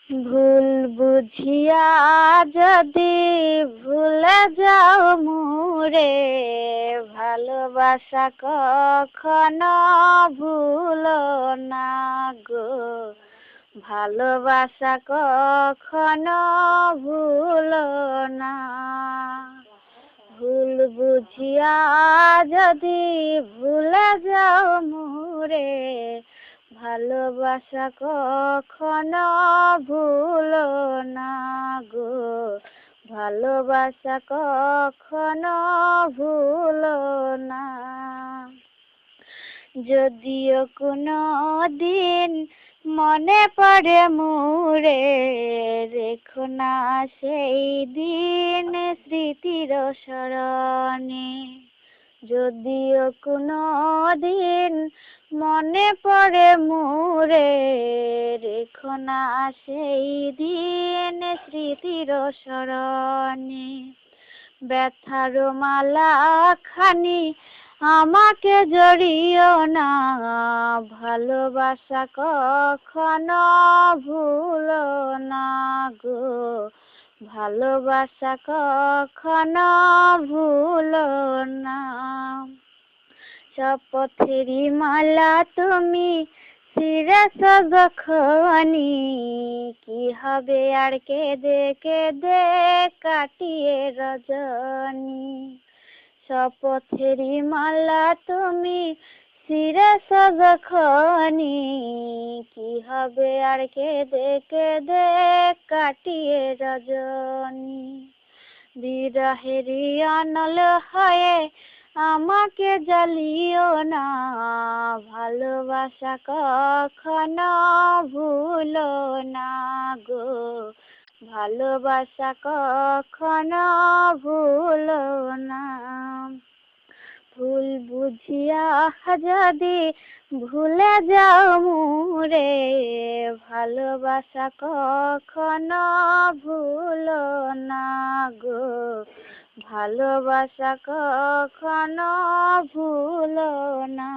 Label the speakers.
Speaker 1: ভুল বুঝিয়া যদি ভুলে যাও মোরে, ভালোবাসা কখনো ভুলো না গো। ভালোবাসা কখনো ভুলো না। ভুল বুঝিয়া যদি ভুলে যাও মোরে, ভালোবাসা কখনো ভুলো না গো। ভালোবাসা কখনো ভুলো না। যদিও কোনো দিন মনে পড়ে মোরে, রেখো না সেই দিন স্মৃতির স্মরণে। যদিও কোনো দিন মনে পড়ে মোরে, রেখো না সেই দিন স্মৃতির স্মরণে। ব্যথার মালা খানি আমাকে জড়িও না, ভালোবাসা কখনো ভুলো না গো। ভালোবাসা কখনো ভুলো না। শপথেরই মালা তুমি শিরেছ যখনি, কি হবে আর কেঁদে কেঁদে কাটিয়ে রজনী। শপথেরই মালা তুমি শিরেছ যখনি, কি হবে আর কেঁদে কেঁদে কাটিয়ে রজনী। বিরহেরই অনল হয়ে আমাকে জ্বালিও না, ভালোবাসা কখনো ভুলো না গো। ভালোবাসা কখনো ভুলো না। ভুল বুঝিয়া যদি ভুলে যাও মোরে, ভালোবাসা কখনো ভুলো না গো। ভালোবাসা কখনো ভুলো না।